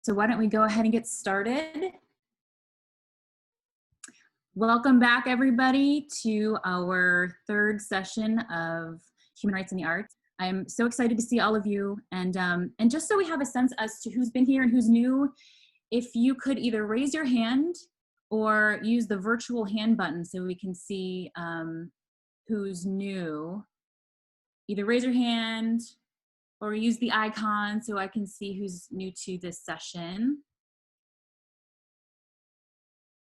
So why don't we go ahead and get started? Welcome back, everybody, to our third session of Human Rights in the Arts. I'm so excited to see all of you. And just so we have a sense as to who's been here and who's new, if you could either raise your hand or use the virtual hand button so we can see who's new. Either raise your hand or use the icon so I can see who's new to this session.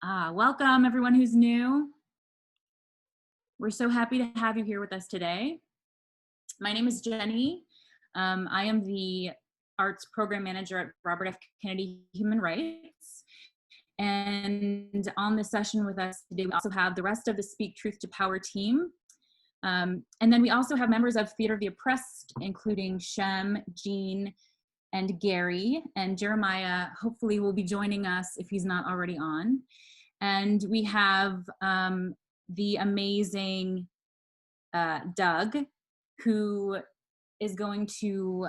Welcome everyone who's new. We're so happy to have you here with us today. My name is Jenny. I am the Arts Program Manager at Robert F. Kennedy Human Rights. And on this session with us today, we also have the rest of the Speak Truth to Power team. And then we also have members of Theater of the Oppressed, including Shem, Jean, and Gary. And Jeremiah hopefully will be joining us if he's not already on. And we have the amazing Doug, who is going to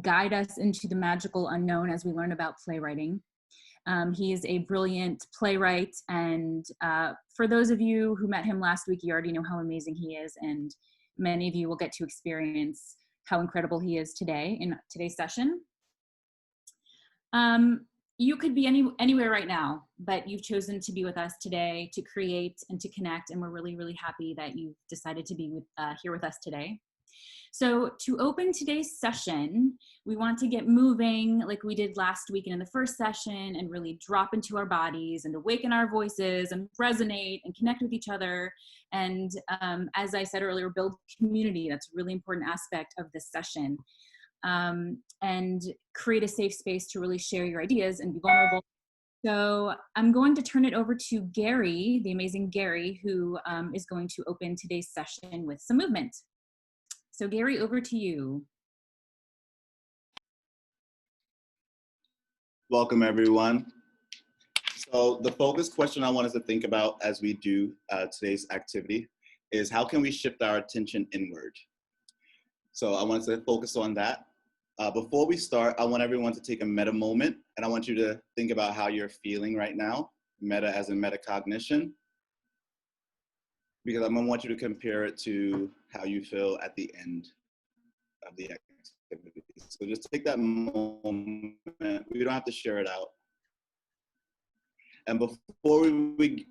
guide us into the magical unknown as we learn about playwriting. He is a brilliant playwright, and for those of you who met him last week, you already know how amazing he is, and many of you will get to experience how incredible he is today in today's session. You could be anywhere right now, but you've chosen to be with us today to create and to connect, and we're really, really happy that you've decided to be here with us today. So to open today's session, we want to get moving like we did last week and in the first session, and really drop into our bodies and awaken our voices and resonate and connect with each other. And as I said earlier, build community. That's a really important aspect of this session. And create a safe space to really share your ideas and be vulnerable. So I'm going to turn it over to Gary, the amazing Gary, who is going to open today's session with some movement. So Gary, over to you. Welcome, everyone. So the focus question I want us to think about as we do today's activity is, how can we shift our attention inward? So I want us to focus on that. Before we start, I want everyone to take a meta moment, and I want you to think about how you're feeling right now. Meta as in metacognition, because I'm gonna want you to compare it to how you feel at the end of the activity. So just take that moment. We don't have to share it out. And before we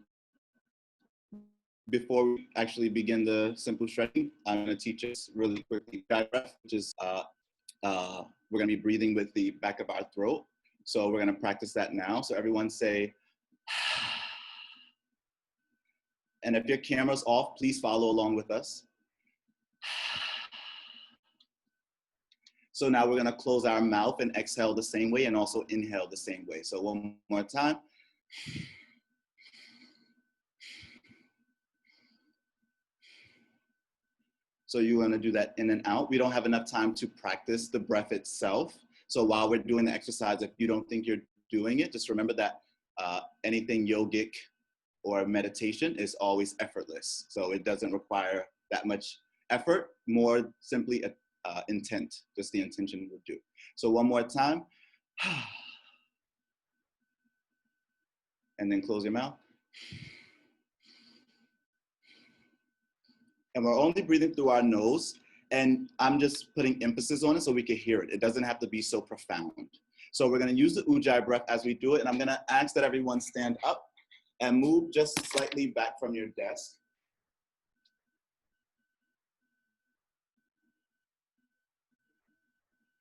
actually begin the simple stretching, I'm gonna teach us really quickly breath, which is we're gonna be breathing with the back of our throat. So we're gonna practice that now. So everyone say, and if your camera's off, please follow along with us. So now we're gonna close our mouth and exhale the same way, and also inhale the same way. So one more time. So you want to do that in and out. We don't have enough time to practice the breath itself. So while we're doing the exercise, if you don't think you're doing it, just remember that anything yogic or meditation is always effortless. So it doesn't require that much effort, more simply intent, just the intention will do. So one more time. And then close your mouth. And we're only breathing through our nose, and I'm just putting emphasis on it so we can hear it. It doesn't have to be so profound. So we're gonna use the Ujjayi breath as we do it, and I'm gonna ask that everyone stand up and move just slightly back from your desk.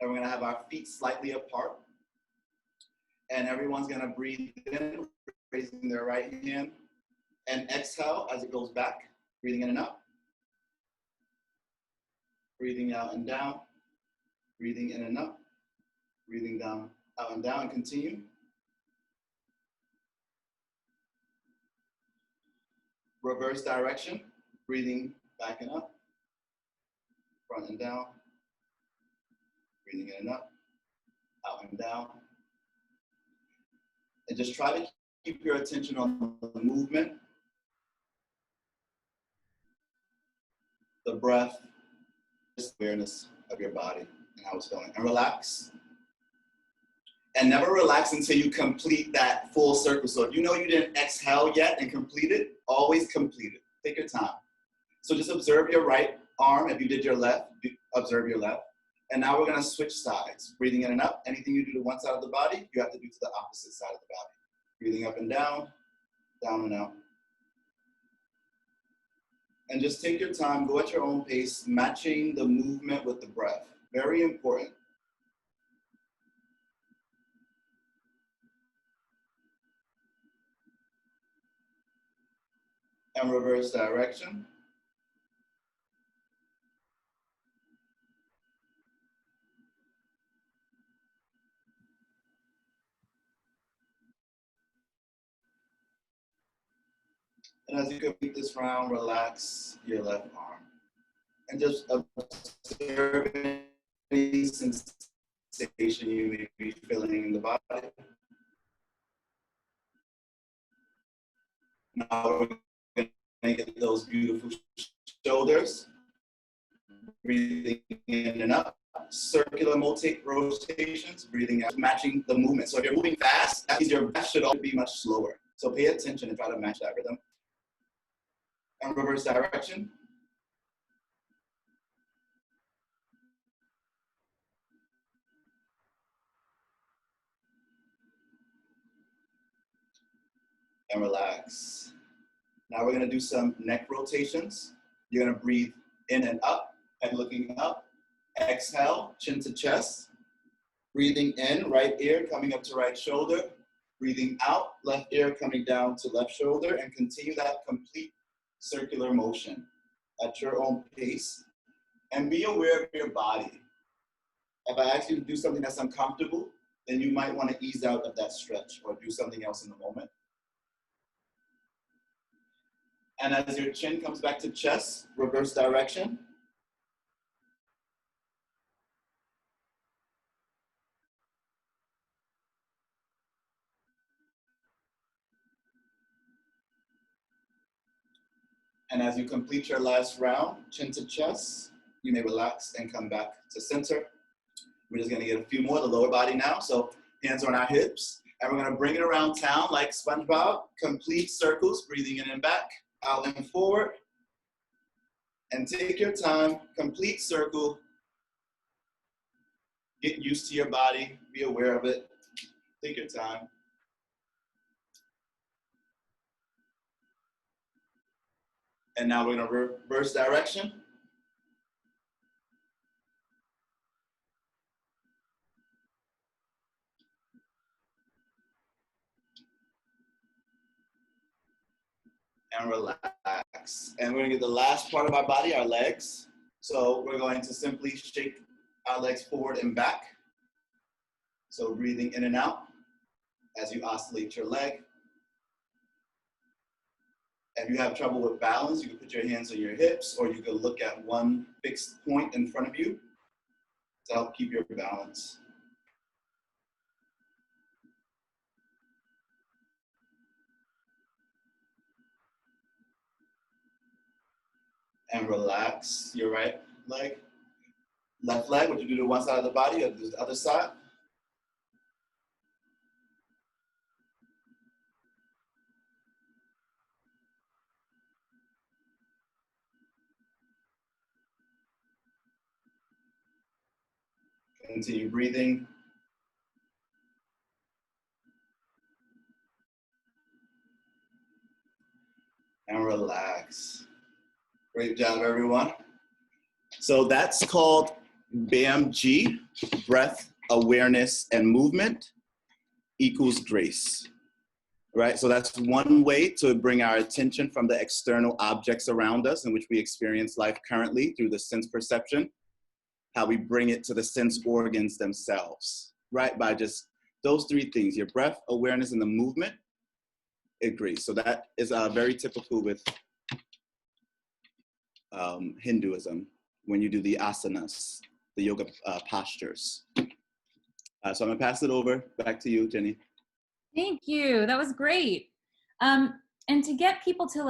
And we're gonna have our feet slightly apart. And everyone's gonna breathe in, raising their right hand, and exhale as it goes back, breathing in and out. Breathing out and down, breathing in and up, breathing down, out and down, and continue. Reverse direction, breathing back and up, front and down, breathing in and up, out and down. And just try to keep your attention on the movement, the breath, just awareness of your body and how it's feeling. And relax. And never relax until you complete that full circle. So if you know you didn't exhale yet and complete it, always complete it. Take your time. So just observe your right arm. If you did your left, observe your left. And now we're gonna switch sides. Breathing in and up. Anything you do to one side of the body, you have to do to the opposite side of the body. Breathing up and down and out. And just take your time, go at your own pace, matching the movement with the breath. Very important. And reverse direction. And as you complete this round, relax your left arm. And just observe any sensation you may be feeling in the body. Now we're going to get those beautiful shoulders. Breathing in and up. Circular rotations, breathing out, matching the movement. So if you're moving fast, that means your breath should also be much slower. So pay attention and try to match that rhythm. And reverse direction. And relax. Now we're gonna do some neck rotations. You're gonna breathe in and up, head looking up. Exhale, chin to chest. Breathing in, right ear coming up to right shoulder. Breathing out, left ear coming down to left shoulder, and continue that complete circular motion at your own pace. And be aware of your body. If I ask you to do something that's uncomfortable, then you might want to ease out of that stretch or do something else in the moment. And as your chin comes back to chest, reverse direction. And as you complete your last round, chin to chest, you may relax and come back to center. We're just gonna get a few more, the lower body now. So hands on our hips, and we're gonna bring it around town like SpongeBob, complete circles, breathing in and back, out and forward. And take your time, complete circle. Get used to your body, be aware of it. Take your time. And now we're gonna reverse direction. And relax. And we're gonna get the last part of our body, our legs. So we're going to simply shake our legs forward and back. So breathing in and out as you oscillate your leg. If you have trouble with balance, you can put your hands on your hips, or you can look at one fixed point in front of you to help keep your balance. And relax your right leg. Left leg, what you do to one side of the body, or the other side. Continue breathing. And relax. Great job, everyone. So that's called BAMG, breath, awareness, and movement equals grace, right? So that's one way to bring our attention from the external objects around us in which we experience life currently through the sense perception, how we bring it to the sense organs themselves, right? By just those three things, your breath, awareness, and the movement, it grace. So that is very typical with Hinduism, when you do the asanas, the yoga postures. So I'm gonna pass it over back to you, Jenny. Thank you. That was great. And to get people to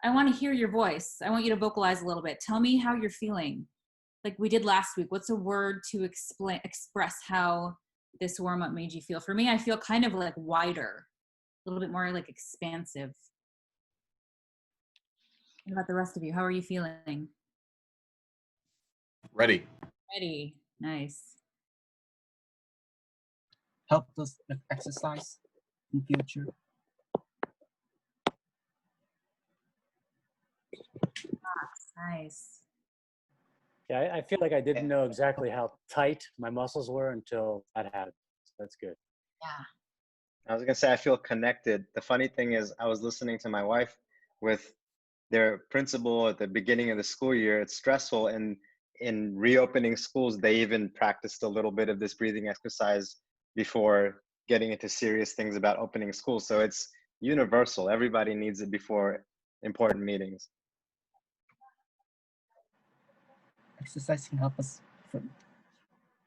I want to hear your voice. I want you to vocalize a little bit. Tell me how you're feeling. Like we did last week. What's a word to express how this warm-up made you feel. For me, I feel kind of like wider, a little bit more like expansive. What about the rest of you? How are you feeling? Ready. Ready. Nice. Help us exercise in future. Nice. Yeah, I feel like I didn't know exactly how tight my muscles were until that happened. So that's good. Yeah. I was gonna say I feel connected. The funny thing is I was listening to my wife with their principal at the beginning of the school year. It's stressful, and in reopening schools, they even practiced a little bit of this breathing exercise before getting into serious things about opening schools. So it's universal. Everybody needs it before important meetings. Exercise can help us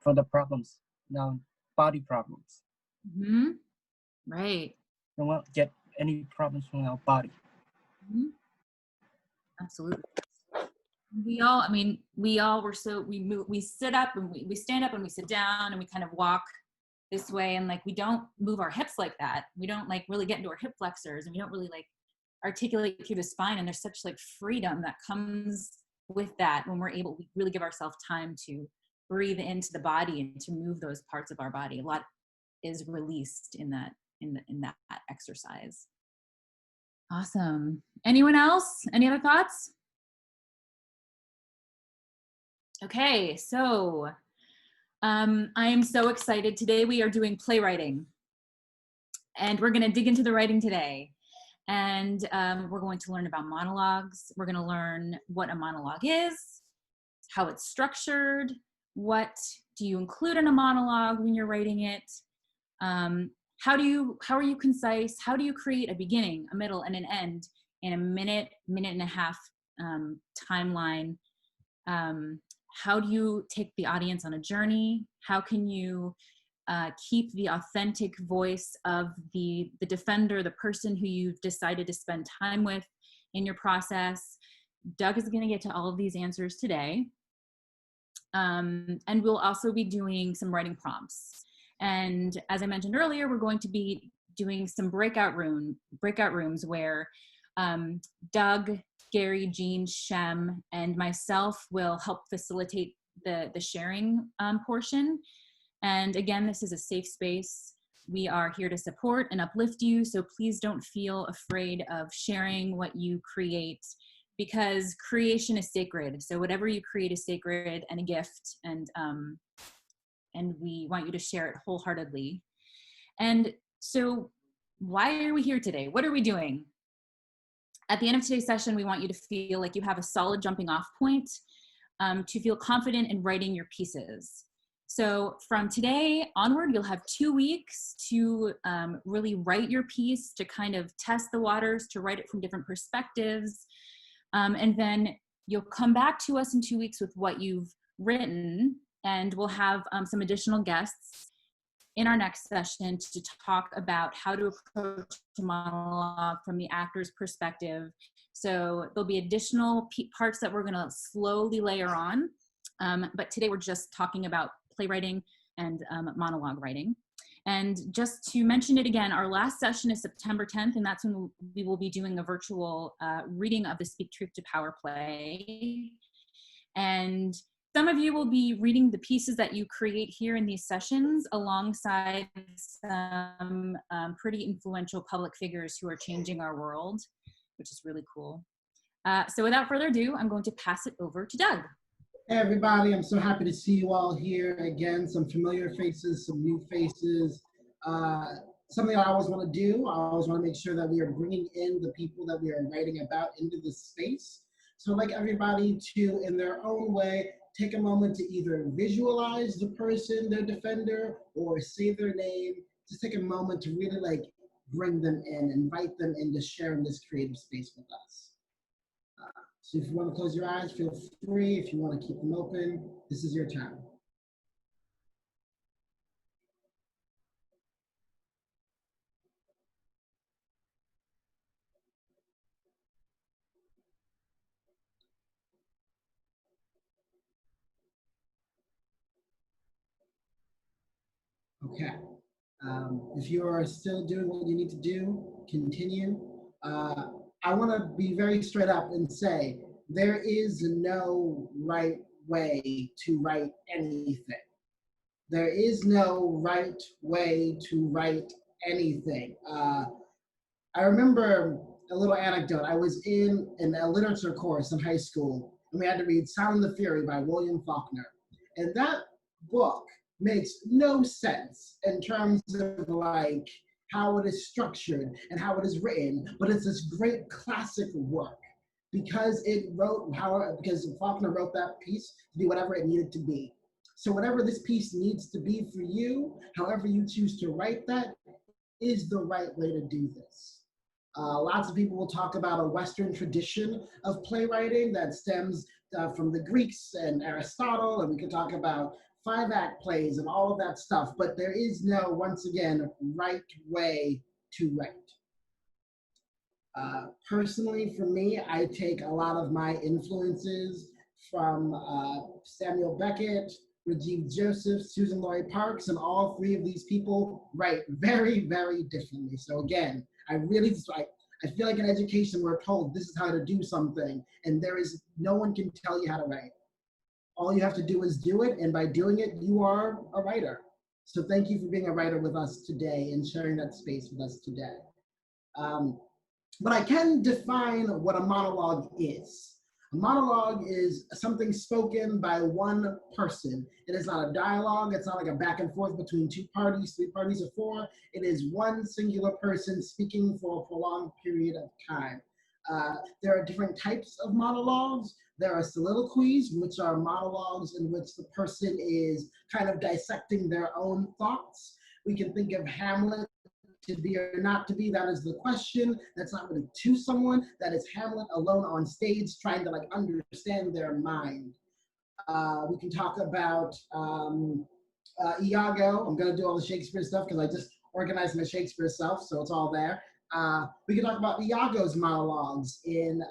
for the problems, now body problems. Mm-hmm. Right. We won't get any problems from our body. Mm-hmm. Absolutely. We all, I mean, we all were so, we move, we sit up and we stand up and we sit down and we kind of walk this way, and like we don't move our hips like that. We don't like really get into our hip flexors, and we don't really like articulate through the spine, and there's such like freedom that comes with that when we're able, we really give ourselves time to breathe into the body and to move those parts of our body. A lot is released in that in that exercise. Awesome. Anyone else? Any other thoughts? Okay, so I am so excited. Today we are doing playwriting, and we're going to dig into the writing today. And we're going to learn about monologues. We're going to learn what a monologue is, how it's structured, what do you include in a monologue when you're writing it, how are you concise, how do you create a beginning, a middle, and an end in a minute and a half timeline. How do you take the audience on a journey? How can you keep the authentic voice of the defender, the person who you've decided to spend time with in your process? Doug is going to get to all of these answers today. And we'll also be doing some writing prompts. And as I mentioned earlier, we're going to be doing some breakout rooms where Doug, Gary, Jean, Shem, and myself will help facilitate the sharing portion. And again, this is a safe space. We are here to support and uplift you, so please don't feel afraid of sharing what you create, because creation is sacred. So whatever you create is sacred and a gift, and we want you to share it wholeheartedly. And so why are we here today? What are we doing? At the end of today's session, we want you to feel like you have a solid jumping off point to feel confident in writing your pieces. So from today onward, you'll have 2 weeks to really write your piece, to kind of test the waters, to write it from different perspectives. And then you'll come back to us in 2 weeks with what you've written, and we'll have some additional guests in our next session to talk about how to approach a monologue from the actor's perspective. So there'll be additional parts that we're gonna slowly layer on. But today we're just talking about playwriting and monologue writing. And just to mention it again, our last session is September 10th, and that's when we will be doing a virtual reading of the Speak Truth to Power play. And some of you will be reading the pieces that you create here in these sessions alongside some pretty influential public figures who are changing our world, which is really cool. So without further ado, I'm going to pass it over to Doug. Hey everybody, I'm so happy to see you all here again. Some familiar faces, some new faces. Something I always want to do, I always want to make sure that we are bringing in the people that we are writing about into this space. So I'd like everybody to, in their own way, take a moment to either visualize the person, their defender, or say their name. Just take a moment to really like bring them in, invite them into sharing this creative space with us. So if you want to close your eyes, feel free. If you want to keep them open, this is your time. Okay. If you are still doing what you need to do, continue. I want to be very straight up and say there is no right way to write anything. There is no right way to write anything. I remember a little anecdote. I was in a literature course in high school, and we had to read Sound and the Fury by William Faulkner. And that book makes no sense in terms of like how it is structured and how it is written, but it's this great classic work because because Faulkner wrote that piece to be whatever it needed to be. So whatever this piece needs to be for you, however you choose to write that, is the right way to do this. Lots of people will talk about a Western tradition of playwriting that stems from the Greeks and Aristotle, and we can talk about 5-act plays and all of that stuff, but there is no, once again, right way to write. Personally, for me, I take a lot of my influences from Samuel Beckett, Rajiv Joseph, Susan Laurie Parks, and all three of these people write very, very differently. So again, I feel like in education we're told this is how to do something, and no one can tell you how to write. All you have to do is do it, and by doing it, you are a writer. So thank you for being a writer with us today and sharing that space with us today. But I can define what a monologue is. A monologue is something spoken by one person. It is not a dialogue. It's not like a back and forth between 2 parties, 3 parties, or 4. It is one singular person speaking for a prolonged period of time. There are different types of monologues. There are soliloquies, which are monologues in which the person is kind of dissecting their own thoughts. We can think of Hamlet, to be or not to be, that is the question. That's not really to someone. That is Hamlet alone on stage trying to like understand their mind. We can talk about Iago. I'm going to do all the Shakespeare stuff because I just organized my Shakespeare stuff, so it's all there. We can talk about Iago's monologues in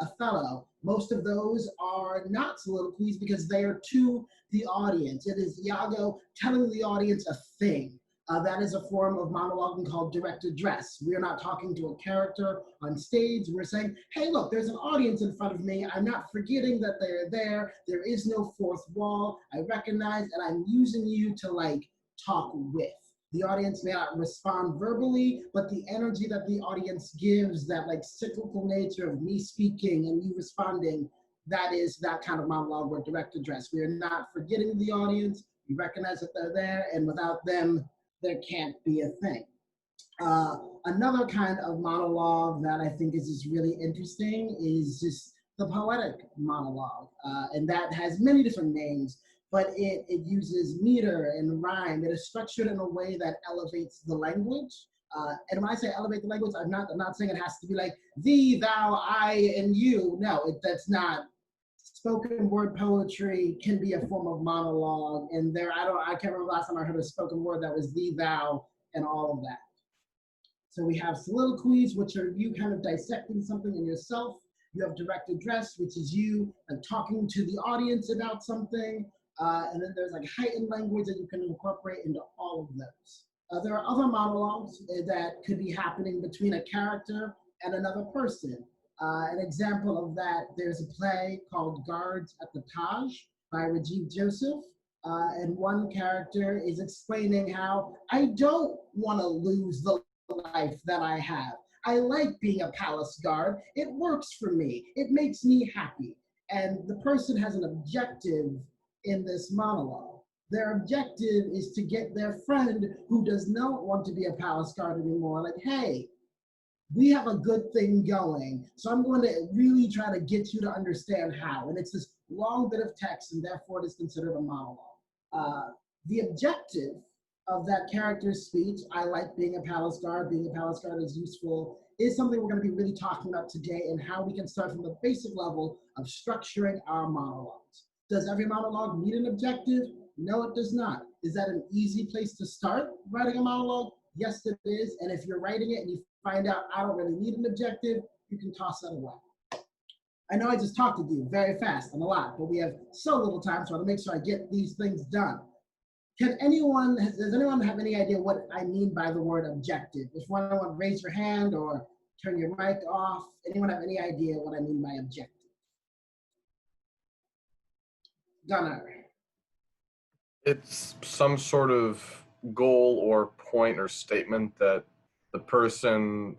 Othello. Most of those are not soliloquies because they are to the audience. It is Iago telling the audience a thing. That is a form of monologuing called direct address. We're not talking to a character on stage. We're saying, hey, look, there's an audience in front of me. I'm not forgetting that they're there. There is no fourth wall. I recognize, and I'm using you to like talk with. The audience may not respond verbally, but the energy that the audience gives, that like cyclical nature of me speaking and you responding, that is that kind of monologue or direct address. We are not forgetting the audience. We recognize that they're there, and without them, there can't be a thing. Another kind of monologue that I think is just really interesting is just the poetic monologue. And that has many different names, but it uses meter and rhyme. It is structured in a way that elevates the language. And when I say elevate the language, I'm not saying it has to be like thee, thou, I, and you. No, that's not. Spoken word poetry can be a form of monologue, and I can't remember the last time I heard a spoken word that was thee, thou, and all of that. So we have soliloquies, which are you kind of dissecting something in yourself. You have direct address, which is you like talking to the audience about something. And then there's like heightened language that you can incorporate into all of those. There are other monologues that could be happening between a character and another person. An example of that, there's a play called Guards at the Taj by Rajiv Joseph. And one character is explaining how I don't want to lose the life that I have. I like being a palace guard. It works for me. It makes me happy. And the person has an objective in this monologue. Their objective is to get their friend who does not want to be a palace guard anymore, like, hey, we have a good thing going, so I'm going to really try to get you to understand how. And it's this long bit of text, and therefore it is considered a monologue. The objective of that character's speech, I like being a palace guard is useful, is something we're going to be really talking about today, and how we can start from the basic level of structuring our monologues. Does every monologue need an objective? No, it does not. Is that an easy place to start writing a monologue? Yes, it is. And if you're writing it and you find out I don't really need an objective, you can toss that away. I know I just talked to you very fast and a lot, but we have so little time, so I want to make sure I get these things done. does anyone have any idea what I mean by the word objective? If anyone raise your hand or turn your mic off, anyone have any idea what I mean by objective? Gunnar. It's some sort of goal or point or statement that the person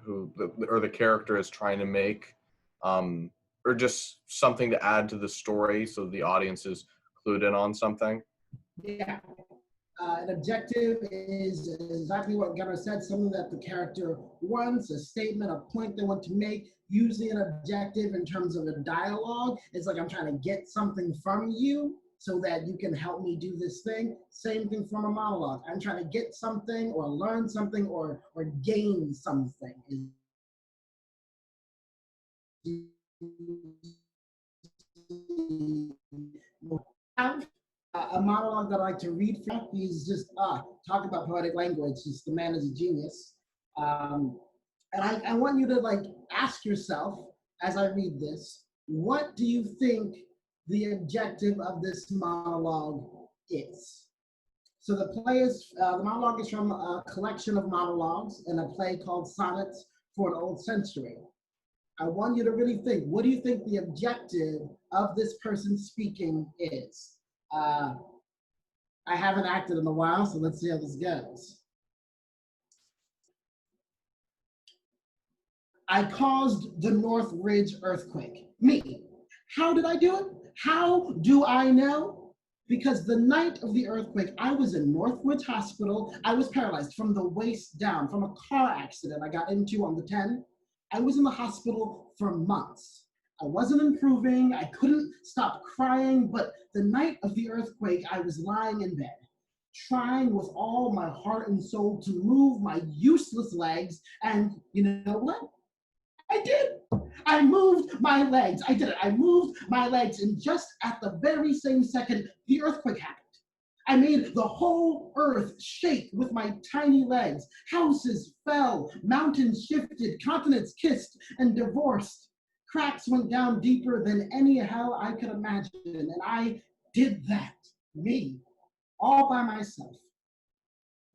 or the character is trying to make, or just something to add to the story so the audience is clued in on something. Yeah. An objective is exactly what Gunnar said, something that the character wants, a statement, a point they want to make. Usually an objective in terms of a dialogue is like, I'm trying to get something from you so that you can help me do this thing. Same thing from a monologue. I'm trying to get something or learn something or gain something. A monologue that I like to read from. He's just talk about poetic language. Just the man is a genius. And I want you to like ask yourself as I read this, what do you think the objective of this monologue is? So the monologue is from a collection of monologues in a play called Sonnets for an Old Century. I want you to really think, what do you think the objective of this person speaking is? I haven't acted in a while, so let's see how this goes. I caused the North Ridge earthquake. Me. How did I do it? How do I know? Because the night of the earthquake, I was in Northridge Hospital. I was paralyzed from the waist down from a car accident I got into on the 10. I was in the hospital for months. I wasn't improving. I couldn't stop crying, but the night of the earthquake, I was lying in bed, trying with all my heart and soul to move my useless legs. And you know what? I did. I moved my legs. I did it. I moved my legs. And just at the very same second, the earthquake happened. I made the whole earth shake with my tiny legs. Houses fell, mountains shifted, continents kissed and divorced. Cracks went down deeper than any hell I could imagine. And I did that, me, all by myself.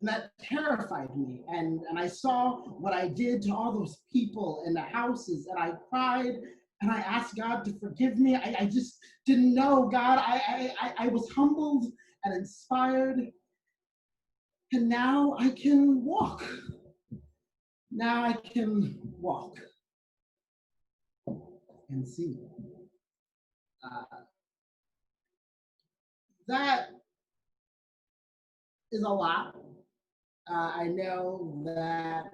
And that terrified me. And I saw what I did to all those people in the houses, and I cried and I asked God to forgive me. I just didn't know God. I was humbled and inspired. And now I can walk. Now I can walk and see. That is a lot. I know that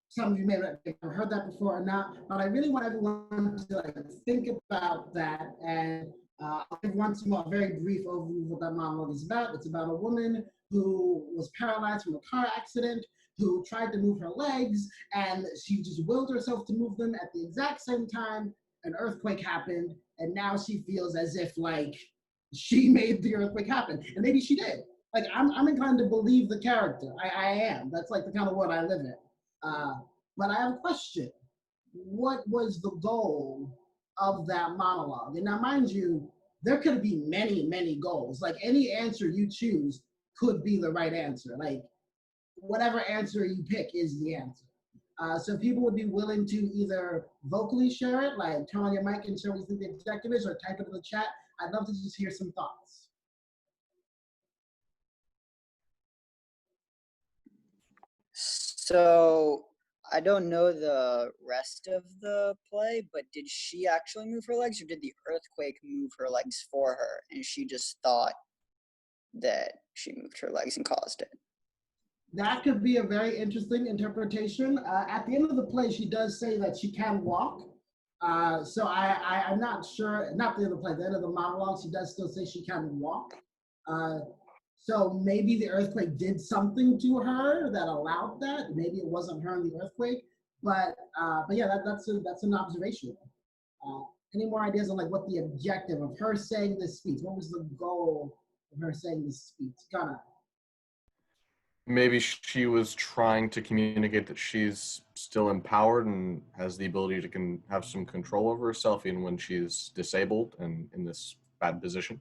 some of you may have heard that before or not, but I really want everyone to like think about that. And I'll give once more a very brief overview of what that monologue is about. It's about a woman who was paralyzed from a car accident, who tried to move her legs, and she just willed herself to move them at the exact same time an earthquake happened, and now she feels as if like she made the earthquake happen, and maybe she did. Like I'm inclined to believe the character. I am. That's like the kind of world I live in. But I have a question. What was the goal of that monologue? And now, mind you, there could be many, many goals. Like any answer you choose could be the right answer. Like whatever answer you pick is the answer. So people would be willing to either vocally share it, like turn on your mic and share what you think the objective is, or type it in the chat. I'd love to just hear some thoughts. So I don't know the rest of the play, but did she actually move her legs, or did the earthquake move her legs for her and she just thought that she moved her legs and caused it? That could be a very interesting interpretation. At the end of the play, she does say that she can walk. So I'm not sure, not the end of the play, the end of the monologue, she does still say she can walk. So maybe the earthquake did something to her that allowed that. Maybe it wasn't her in the earthquake, but yeah, that's an observation. Any more ideas on like what the objective of her saying this speech? What was the goal of her saying this speech? Gunnar. Maybe she was trying to communicate that she's still empowered and has the ability to have some control over herself even when she's disabled and in this bad position.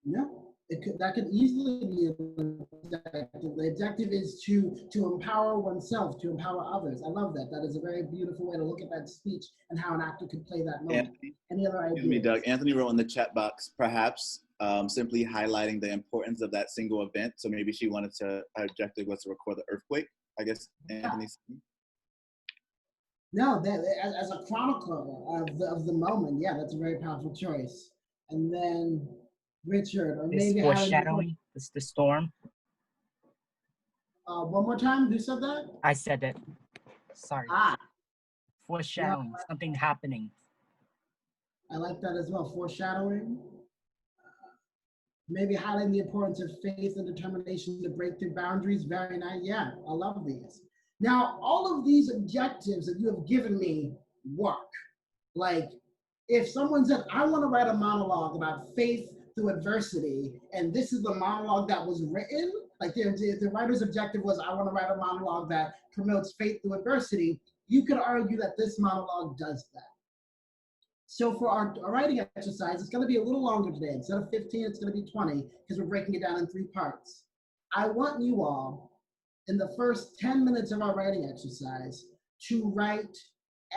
No, that could easily be an objective. The objective is to empower oneself, to empower others. I love that. That is a very beautiful way to look at that speech and how an actor could play that moment. Anthony, Any other ideas? excuse me, Doug. Anthony wrote in the chat box, perhaps simply highlighting the importance of that single event. So maybe she wanted to, her objective was to record the earthquake, I guess, Anthony. No, that as a chronicler of the moment, yeah, that's a very powerful choice. And then Richard, or This maybe foreshadowing. This the storm. one more time. Who said that? I said it. Sorry. Ah, Foreshadowing. Something happening. I like that as well. Foreshadowing. Maybe highlighting the importance of faith and determination to break through boundaries. Very nice. Yeah, I love these. Now, all of these objectives that you have given me work. Like, if someone said, I want to write a monologue about faith through adversity, and this is the monologue that was written, like the writer's objective was, I want to write a monologue that promotes faith through adversity, you could argue that this monologue does that. So for our writing exercise, it's going to be a little longer today. Instead of 15, it's going to be 20, because we're breaking it down in 3 parts. I want you all, in the first 10 minutes of our writing exercise, to write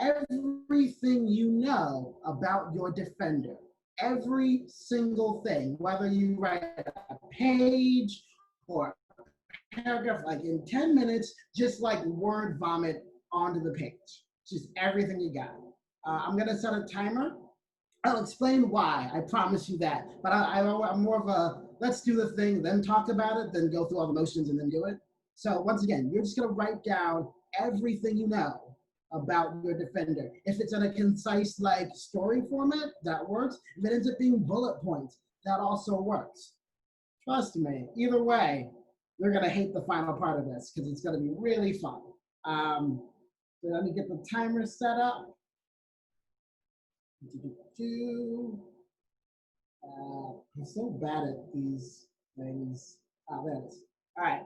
everything you know about your defender. Every single thing, whether you write a page or a paragraph, like in 10 minutes, just like word vomit onto the page. Just everything you got. I'm gonna set a timer. I'll explain why, I promise you that. But I'm more of a, let's do the thing, then talk about it, then go through all the motions and then do it. So once again, you're just gonna write down everything you know about your defender. If it's in a concise like story format, that works. If it ends up being bullet points, that also works. Trust me, either way, you're gonna hate the final part of this because it's gonna be really fun. So let me get the timer set up. I'm so bad at these things. There it is. All right.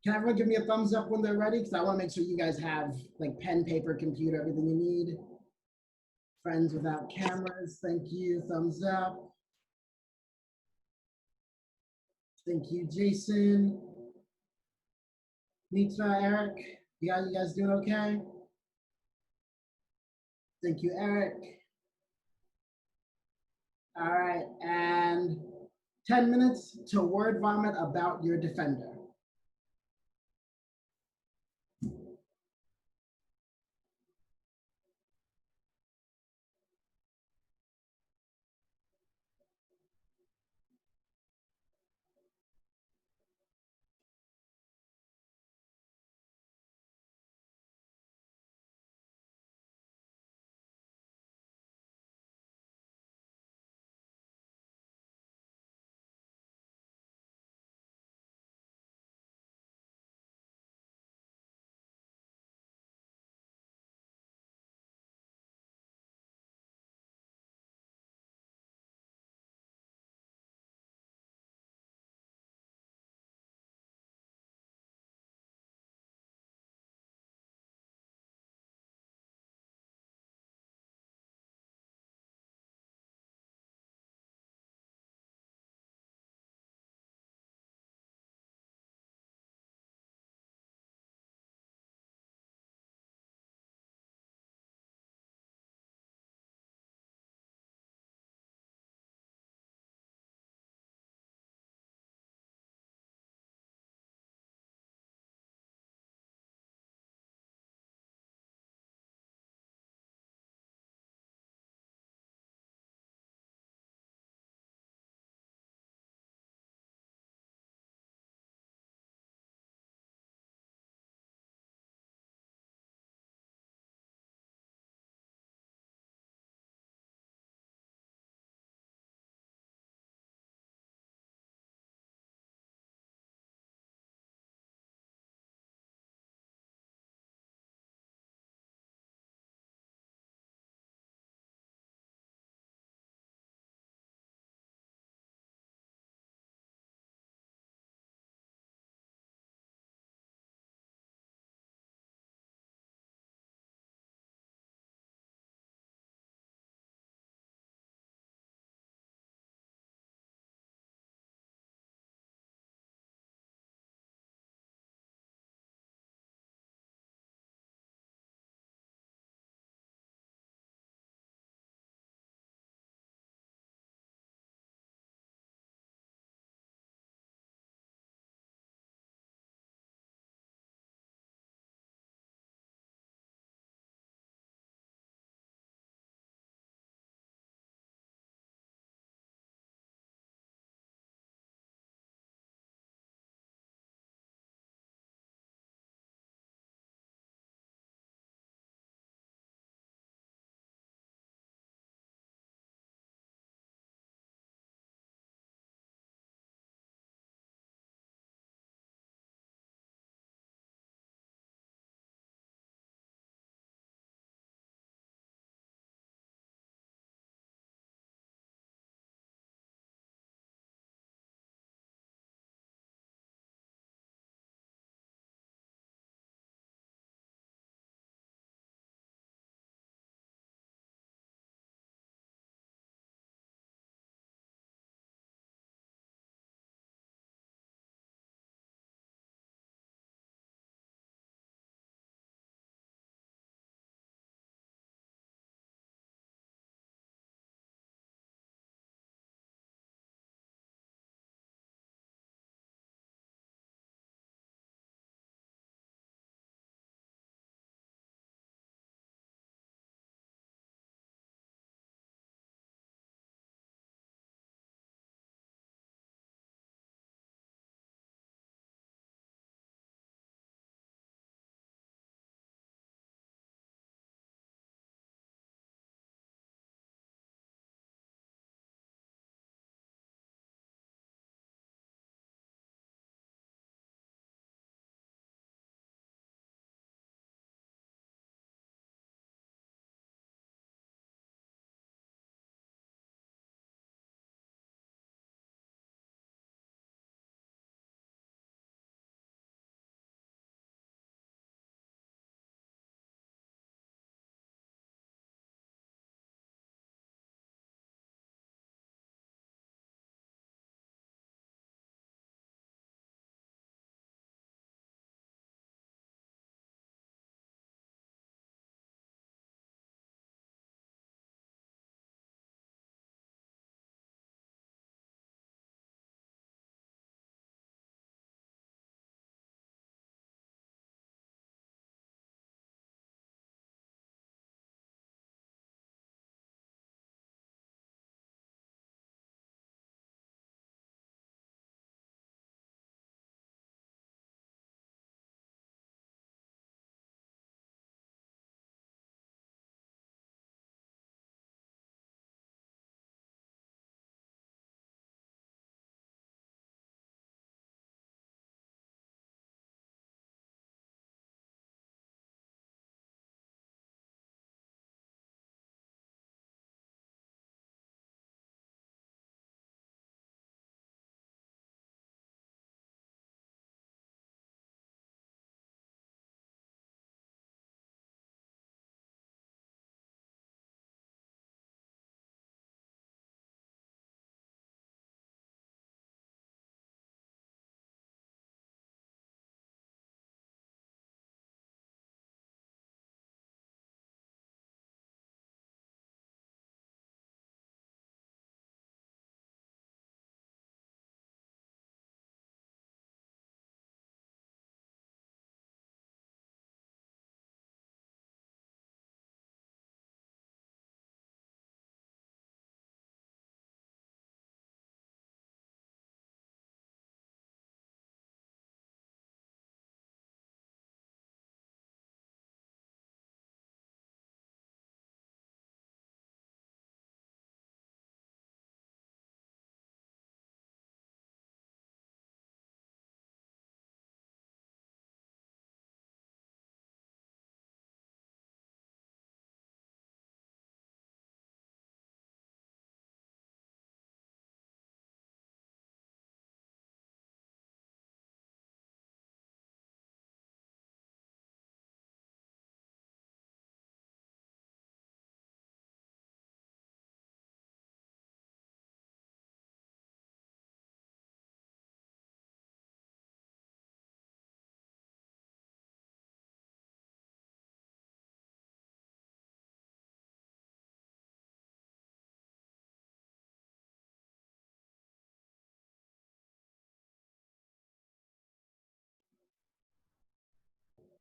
Can everyone give me a thumbs up when they're ready? Because I want to make sure you guys have like pen, paper, computer, everything you need. Friends without cameras, thank you. Thumbs up. Thank you, Jason. Nitra, Eric. You guys doing okay? Thank you, Eric. All right, and 10 minutes to word vomit about your defender.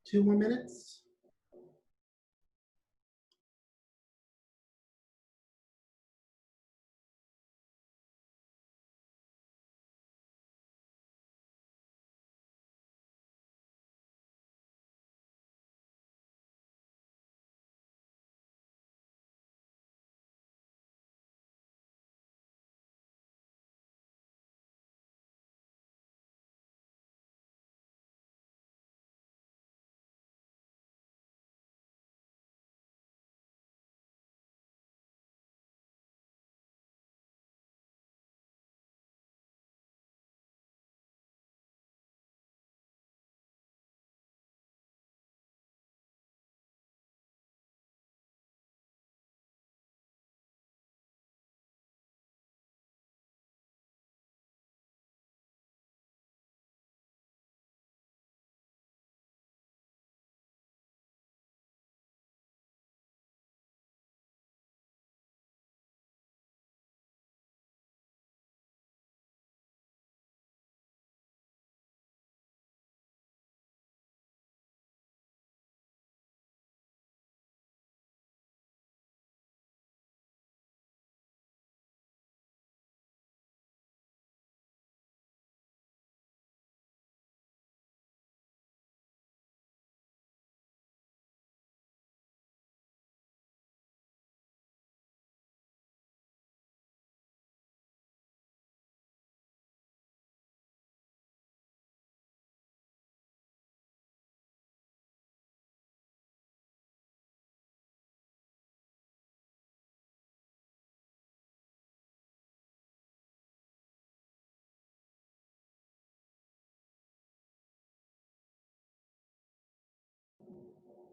2 more minutes.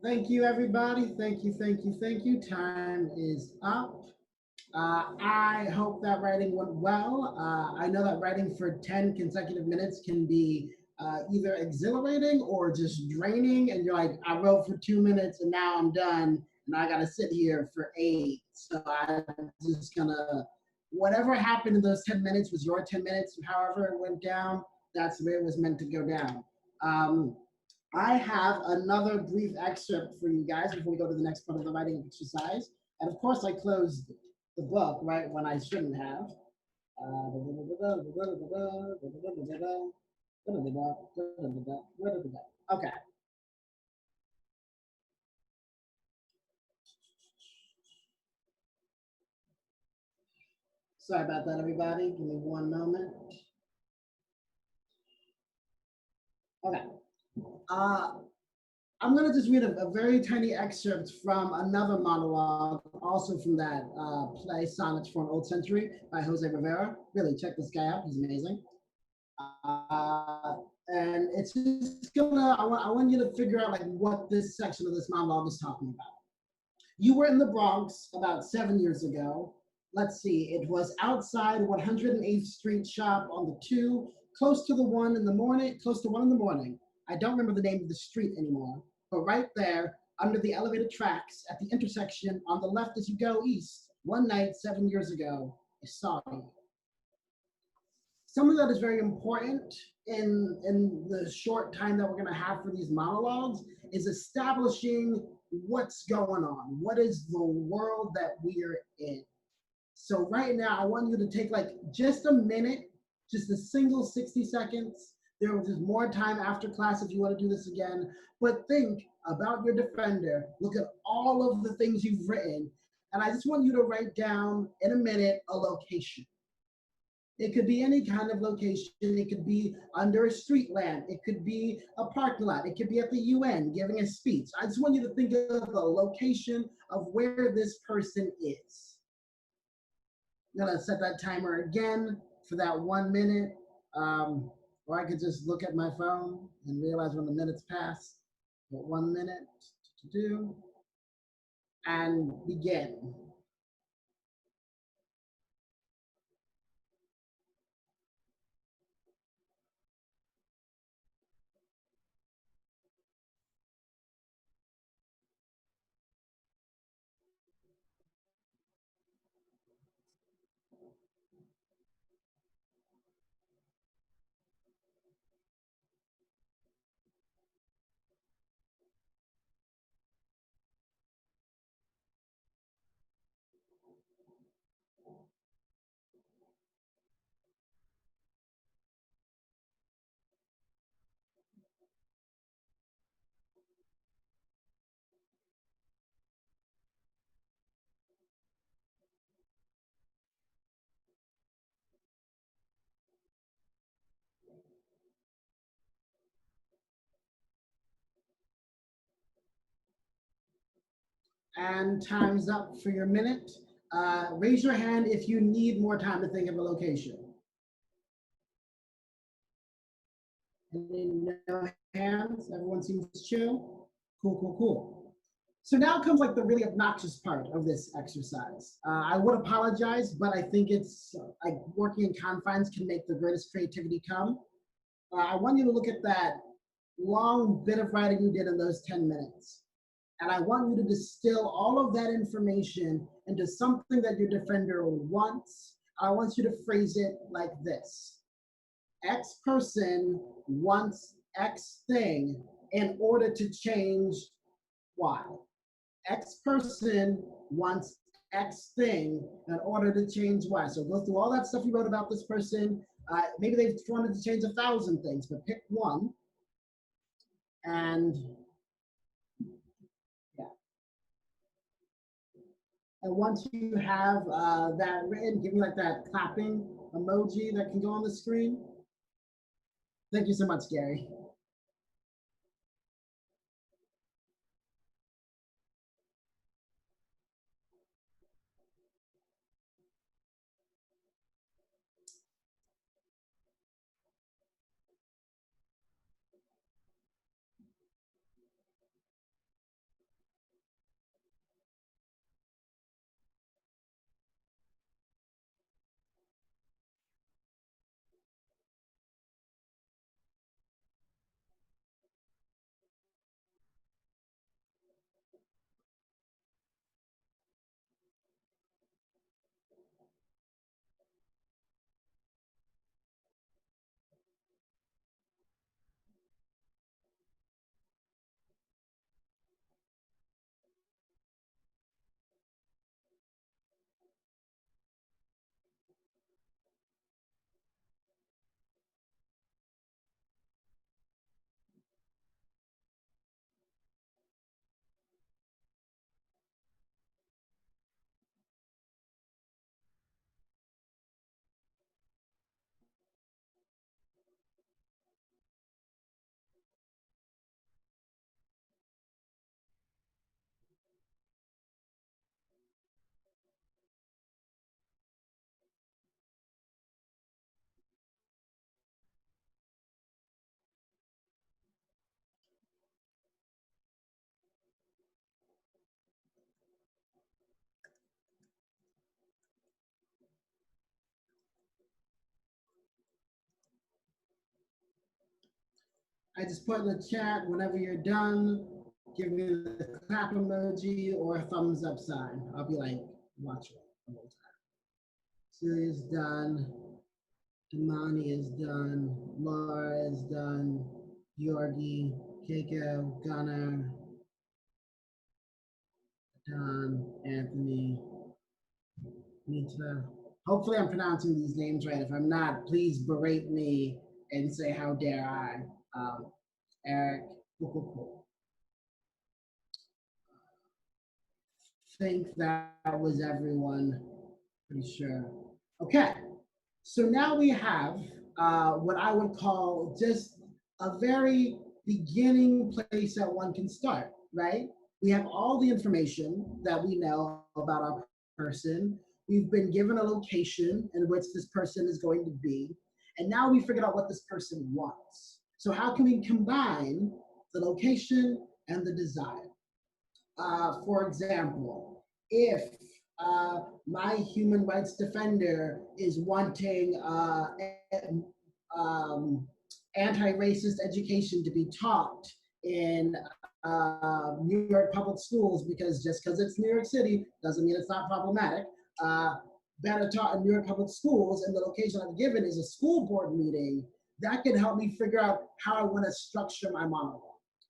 Thank you, everybody. Thank you, thank you, thank you. Time is up. I hope that writing went well. I know that writing for 10 consecutive minutes can be either exhilarating or just draining. And you're like, I wrote for 2 minutes and now I'm done. And I got to sit here for 8. So I'm just going to, whatever happened in those 10 minutes was your 10 minutes. However it went down, that's the way it was meant to go down. I have another brief excerpt for you guys before we go to the next part of the writing exercise. And of course, I closed the book right when I shouldn't have. Okay. Sorry about that, everybody. Give me one moment. Okay. I'm going to just read a very tiny excerpt from another monologue, also from that play, Sonnets for an Old Century by Jose Rivera. Really, check this guy out. He's amazing. And it's just I want you to figure out like what this section of this monologue is talking about. You were in the Bronx about 7 years ago. Let's see, it was outside 108th Street shop on the 2, close to 1 in the morning. I don't remember the name of the street anymore, but right there, under the elevated tracks at the intersection on the left as you go east, one night 7 years ago, I saw you. Something that is very important in the short time that we're going to have for these monologues is establishing what's going on. What is the world that we're in? So right now, I want you to take like just a minute, just a single 60 seconds. There is more time after class if you want to do this again, but think about your defender. Look at all of the things you've written. And I just want you to write down in a minute a location. It could be any kind of location. It could be under a street lamp. It could be a parking lot. It could be at the UN giving a speech. I just want you to think of the location of where this person is. I'm gonna set that timer again for that 1 minute. Or I could just look at my phone and realize when the minutes pass. But 1 minute to do and begin. And time's up for your minute. Raise your hand if you need more time to think of a location. No hands? Everyone seems chill? Cool, cool, cool. So now comes like the really obnoxious part of this exercise. I would apologize, but I think it's like working in confines can make the greatest creativity come. I want you to look at that long bit of writing you did in those 10 minutes. And I want you to distill all of that information into something that your defender wants. I want you to phrase it like this. X person wants X thing in order to change Y. X person wants X thing in order to change Y. So go through all that stuff you wrote about this person. Maybe they've wanted to change 1,000 things, but pick one. And yeah. And once you have that written, give me like that clapping emoji that can go on the screen. Thank you so much, Gary. I just put in the chat, whenever you're done, give me the clap emoji or a thumbs up sign. I'll be like, watch it the whole time. Celia's done. Damani is done. Laura is done. Georgi, Keiko, Gunnar, Don, Anthony, Nita. Hopefully I'm pronouncing these names right. If I'm not, please berate me and say, how dare I. Eric, cool, cool, cool. Think that was everyone, pretty sure. Okay, so now we have what I would call just a very beginning place that one can start, right? We have all the information that we know about our person. We've been given a location in which this person is going to be, and now we figured out what this person wants. So how can we combine the location and the desire? For example, if my human rights defender is wanting anti-racist education to be taught in New York public schools, because just because it's New York City doesn't mean it's not problematic, better taught in New York public schools, and the location I've given is a school board meeting, that can help me figure out how I want to structure my monologue.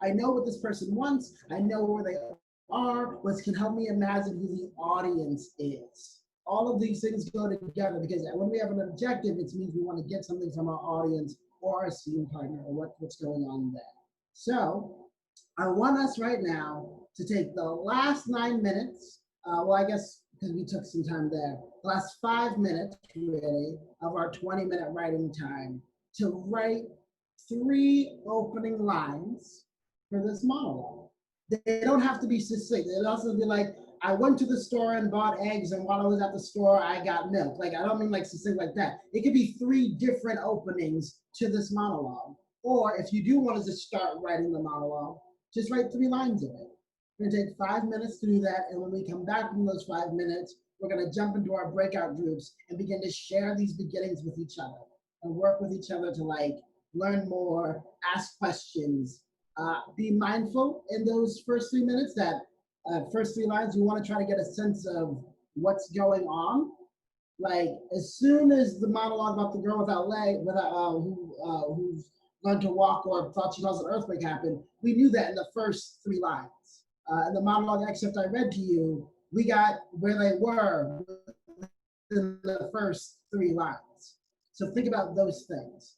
I know what this person wants, I know where they are, which can help me imagine who the audience is. All of these things go together, because when we have an objective, it means we want to get something from our audience or our scene partner, or what's going on there. So I want us right now to take the last 9 minutes, well, I guess because we took some time there, the last 5 minutes really of our 20-minute writing time to write 3 opening lines for this monologue. They don't have to be succinct. It also be like, I went to the store and bought eggs, and while I was at the store, I got milk. Like, I don't mean like succinct like that. It could be 3 different openings to this monologue. Or if you do want to just start writing the monologue, just write 3 lines of it. We're gonna take 5 minutes to do that, and when we come back from those 5 minutes, we're gonna jump into our breakout groups and begin to share these beginnings with each other and work with each other to like learn more, ask questions, be mindful in those first 3 minutes that first 3 lines, you want to try to get a sense of what's going on. Like as soon as the monologue about the girl without leg, who's learned to walk or thought she caused an earthquake happen, we knew that in the first 3 lines. In the monologue excerpt I read to you, we got where they were in the first 3 lines. So think about those things.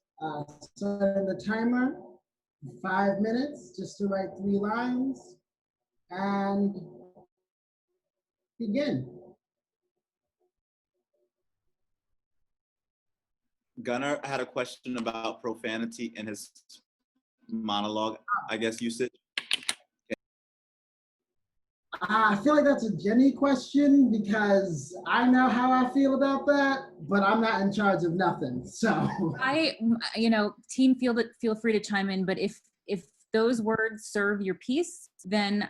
So the timer, 5 minutes, just to write 3 lines, and begin. Gunnar had a question about profanity in his monologue. I guess you said. I feel like that's a Jenny question because I know how I feel about that, but I'm not in charge of nothing. So Team, feel free to chime in. But if those words serve your piece, then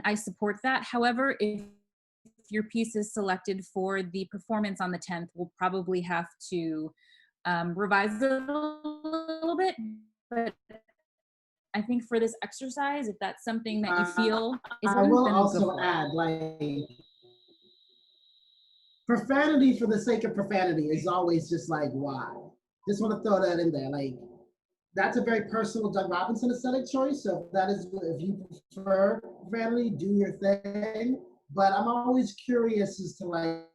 I support that. However, if your piece is selected for the performance on the 10th, we'll probably have to revise it a little bit. But I think for this exercise, if that's something that you feel is I will then also add, like, profanity for the sake of profanity is always just like, why? Just want to throw that in there. Like, that's a very personal Doug Robinson aesthetic choice. So if you prefer profanity, do your thing. But I'm always curious as to like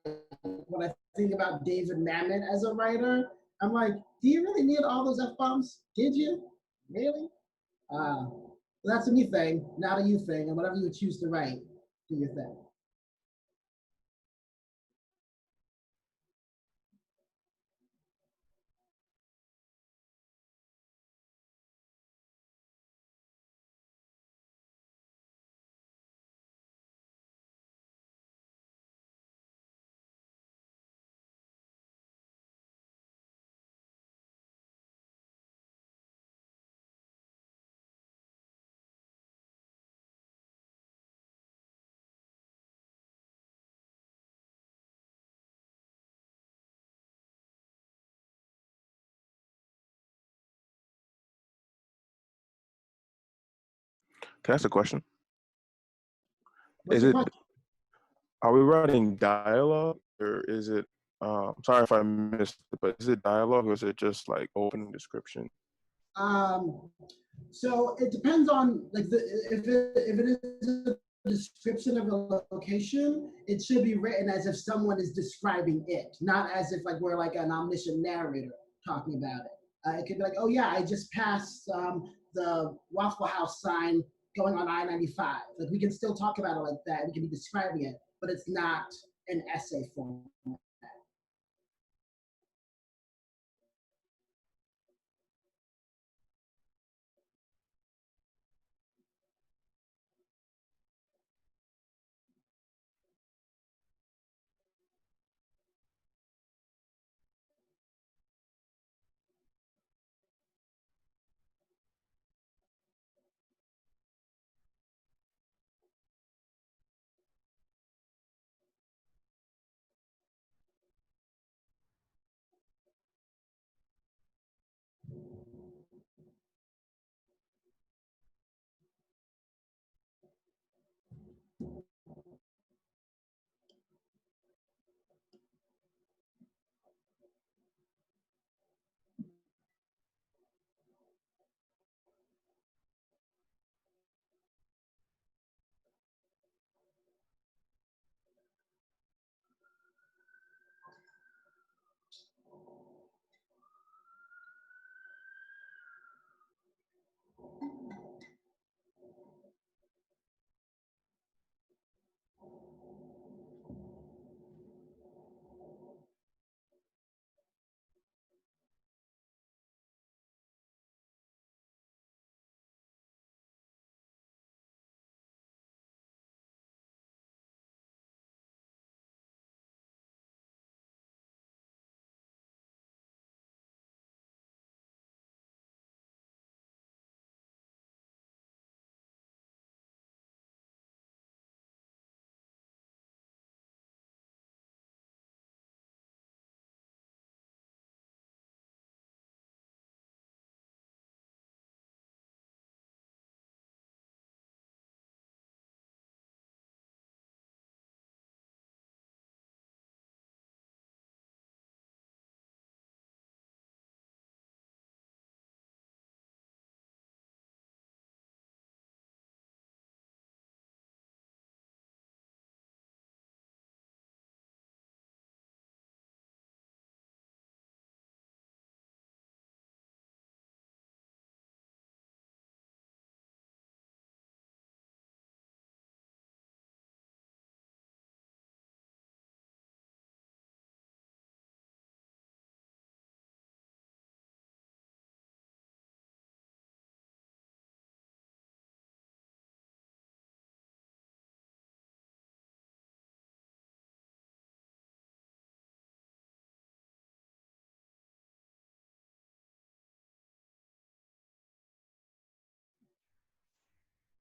when I think about David Mamet as a writer. I'm like, do you really need all those F-bombs? Did you? Really? That's a me thing, not a you thing. And whatever you choose to write, do your thing. Can I ask a question? What's Is your it, question? are we writing dialogue or is it, sorry if I missed it, but is it dialogue or is it just like opening description? So it depends on like if it is a description of a location, it should be written as if someone is describing it, not as if like we're like an omniscient narrator talking about it. It could be like, oh yeah, I just passed the Waffle House sign going on I-95. Like we can still talk about it like that. We can be describing it, but it's not an essay form.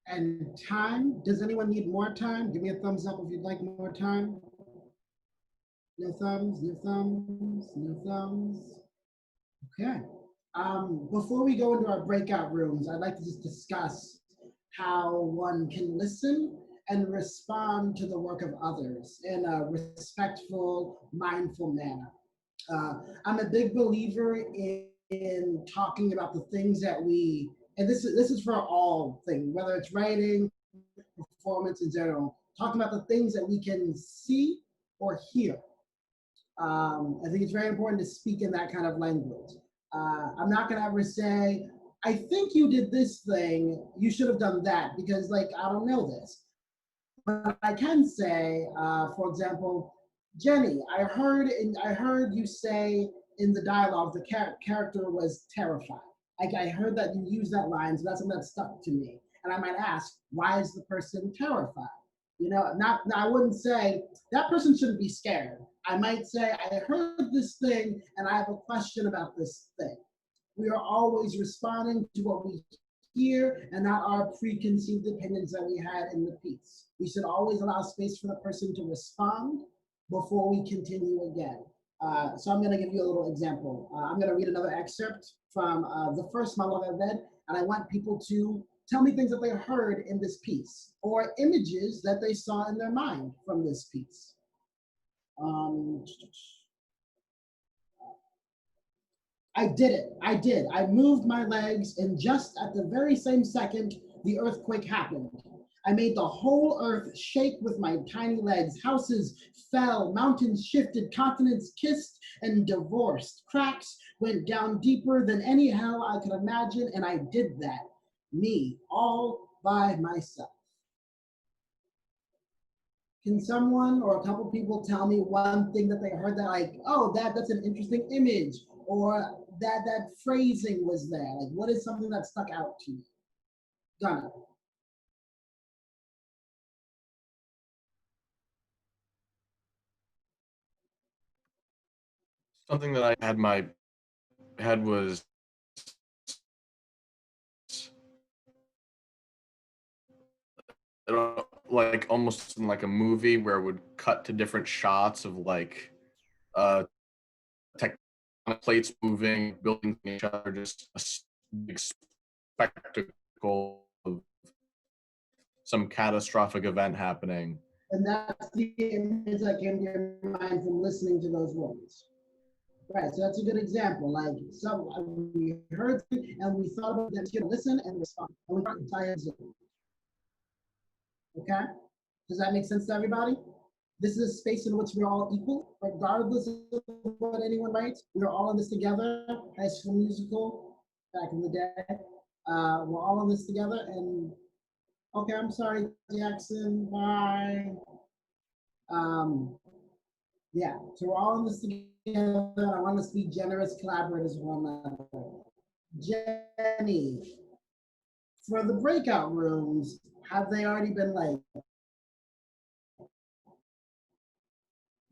And time, does anyone need more time? Give me a thumbs up if you'd like more time. No thumbs, no thumbs, no thumbs. Okay. Before we go into our breakout rooms, I'd like to just discuss how one can listen and respond to the work of others in a respectful, mindful manner. I'm a big believer in talking about the things that we, and this is for all things, whether it's writing, performance in general, talking about the things that we can see or hear. I think it's very important to speak in that kind of language. I'm not gonna ever say, I think you did this thing, you should have done that, because like, I don't know this. But I can say, for example, Jenny, I heard you say in the dialogue the character was terrified. I heard that you used that line, so that's something that stuck to me. And I might ask, why is the person terrified? You know, I wouldn't say that person shouldn't be scared. I might say, I heard this thing and I have a question about this thing. We are always responding to what we hear and not our preconceived opinions that we had in the piece. We should always allow space for the person to respond before we continue again. So I'm going to give you a little example. I'm going to read another excerpt from the first monologue I read, and I want people to tell me things that they heard in this piece or images that they saw in their mind from this piece. I did it. I did. I moved my legs, and just at the very same second, the earthquake happened. I made the whole earth shake with my tiny legs. Houses fell, mountains shifted, continents kissed and divorced. Cracks went down deeper than any hell I could imagine, and I did that. Me, all by myself. Can someone or a couple people tell me one thing that they heard that like, oh, that's an interesting image, or that phrasing was there? Like, what is something that stuck out to you? Gunnar. Something that I had my head was like almost in like a movie where it would cut to different shots of like uh tectonic plates moving, buildings each other, just a big spectacle of some catastrophic event happening. And that's the image that came to your mind from listening to those words. Right, so that's a good example. Like, so we heard and we thought about them to listen and respond. And we got entire Zoom. Okay? Does that make sense to everybody? This is a space in which we're all equal, regardless of what anyone writes. We're all in this together. High School Musical, back in the day. We're all in this together. And okay, I'm sorry, Jackson. Bye. Yeah, so we're all in this together. I want us to be generous collaborators with one another. Jenny, for the breakout rooms, have they already been like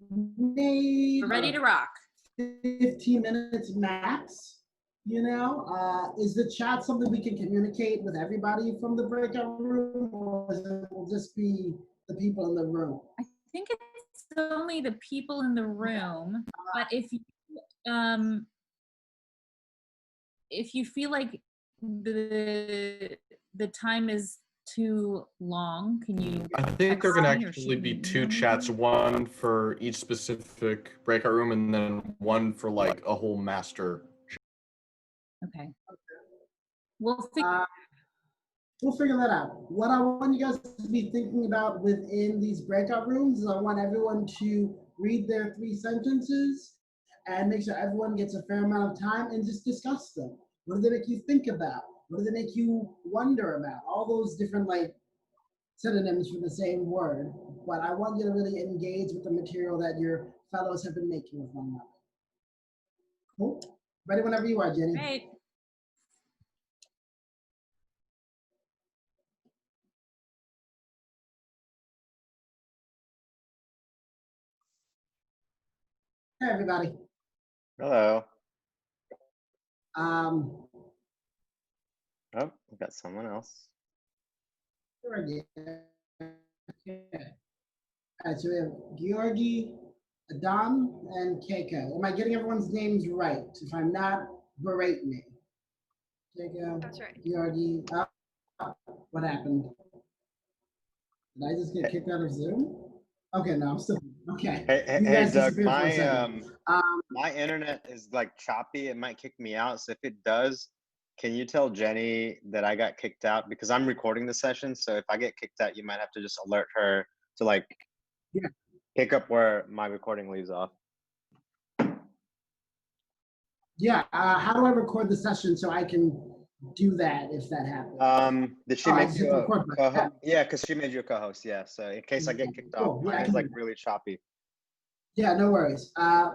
made? We're ready to rock. 15 minutes max, you know? Is the chat something we can communicate with everybody from the breakout room, or will it just be the people in the room? I think it's only the people in the room, but if you feel like the time is too long, can you? I think there can actually be two chats, one for each specific breakout room and then one for like a whole master. Okay. We'll figure that out. What I want you guys to be thinking about within these breakout rooms is I want everyone to read their 3 sentences and make sure everyone gets a fair amount of time and just discuss them. What do they make you think about? What do they make you wonder about? All those different like synonyms for the same word. But I want you to really engage with the material that your fellows have been making with one another. Cool. Ready whenever you are, Jenny. Great. Hey, everybody. Hello. Um, Oh, we got someone else. Georgi. Okay. All right, so we have Georgi, Adam, and Keiko. Am I getting everyone's names right? If I'm not, berate me. Keiko, That's right. Georgi. What happened? Did I just get kicked out of Zoom? Okay, no, I'm still okay. Hey, You hey, guys Doug, disappeared for a second. my internet is like choppy. It might kick me out. So if it does, can you tell Jenny that I got kicked out because I'm recording the session? So if I get kicked out, you might have to just alert her to like Yeah. pick up where my recording leaves off. Yeah, how do I record the session so I can do that if that happens? Did she Oh, I make just hit you the a record button. co-host? Yeah, because she made you a co-host. Yeah. So in case I get kicked off, Cool. Yeah, I mine can is do like that. really choppy. Yeah, no worries.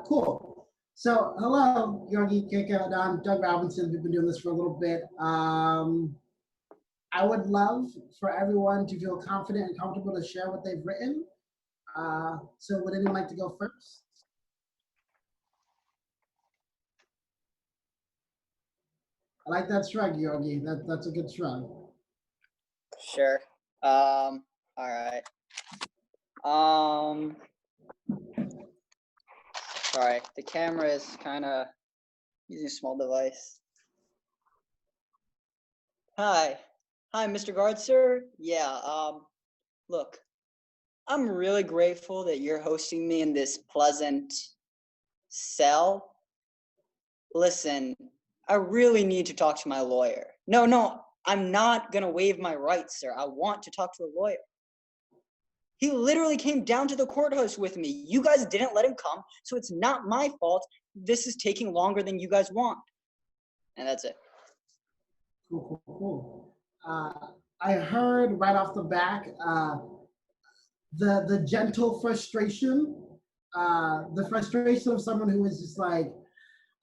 Cool. So, hello, Georgi, Keiko, I'm Doug Robinson. We've been doing this for a little bit. I would love for everyone to feel confident and comfortable to share what they've written. So would anyone like to go first? I like that shrug, Georgi. That's a good shrug. Sure. All right. Sorry, the camera is kind of using a small device. Hi, Mr. Guard, sir. Yeah. Look, I'm really grateful that you're hosting me in this pleasant cell. Listen, I really need to talk to my lawyer. No, I'm not gonna waive my rights, sir. I want to talk to a lawyer. He literally came down to the courthouse with me. You guys didn't let him come, so it's not my fault. This is taking longer than you guys want. And that's it. Cool. I heard right off the back the gentle frustration, the frustration of someone who is just like,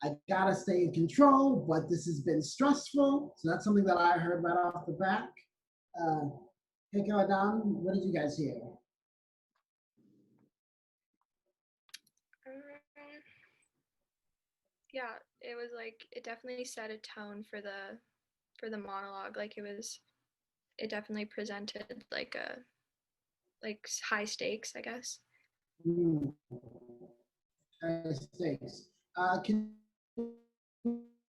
I gotta stay in control, but this has been stressful. So that's something that I heard right off the back. Keiko, Adam, what did you guys hear? Yeah, it was like it definitely set a tone for the monologue. Like it definitely presented like high stakes, I guess. High stakes. Can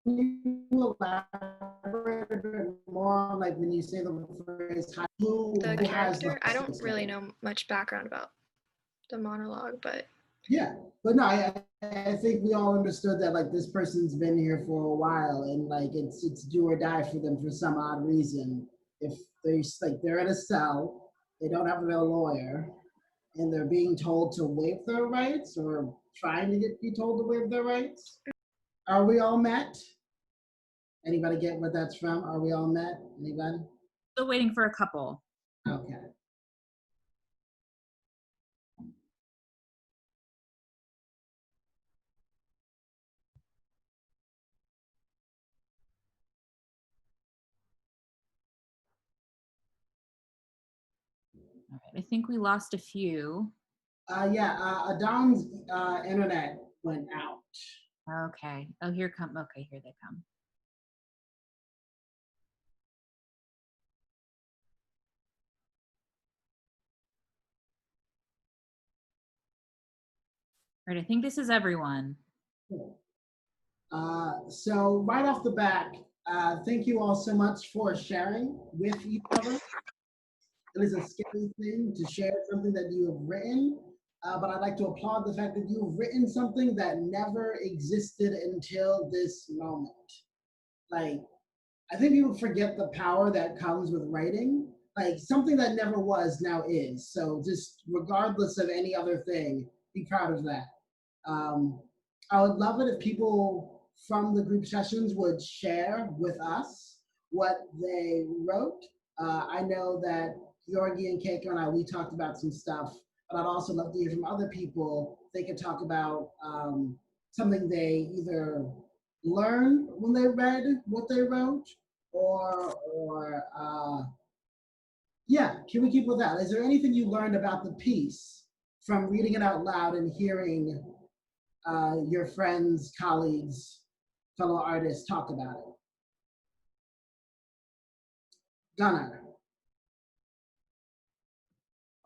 you elaborate a bit more, like when you say the phrase who The has the character, I don't really know much background about the monologue, but yeah, but no, I think we all understood that like this person's been here for a while and like it's do or die for them for some odd reason. If they're in a cell, they don't have a lawyer, and they're being told to waive their rights or trying to be told to waive their rights. Are we all met? Anybody get what that's from? Are we all met? Anybody? Still waiting for a couple. Okay. All right, I think we lost a few. Adam's internet went out. Okay. Oh, here they come. All right, I think this is everyone. Cool. So right off the back, thank you all so much for sharing with each other. It is a scary thing to share something that you have written, but I'd like to applaud the fact that you've written something that never existed until this moment. Like, I think people forget the power that comes with writing. Like, something that never was now is. So just regardless of any other thing, be proud of that. I would love it if people from the group sessions would share with us what they wrote. I know that Georgi and Keiko and I, we talked about some stuff, but I'd also love to hear from other people. They could talk about something they either learned when they read what they wrote, or yeah, can we keep with that? Is there anything you learned about the piece from reading it out loud and hearing your friends, colleagues, fellow artists talk about it? Gunnar.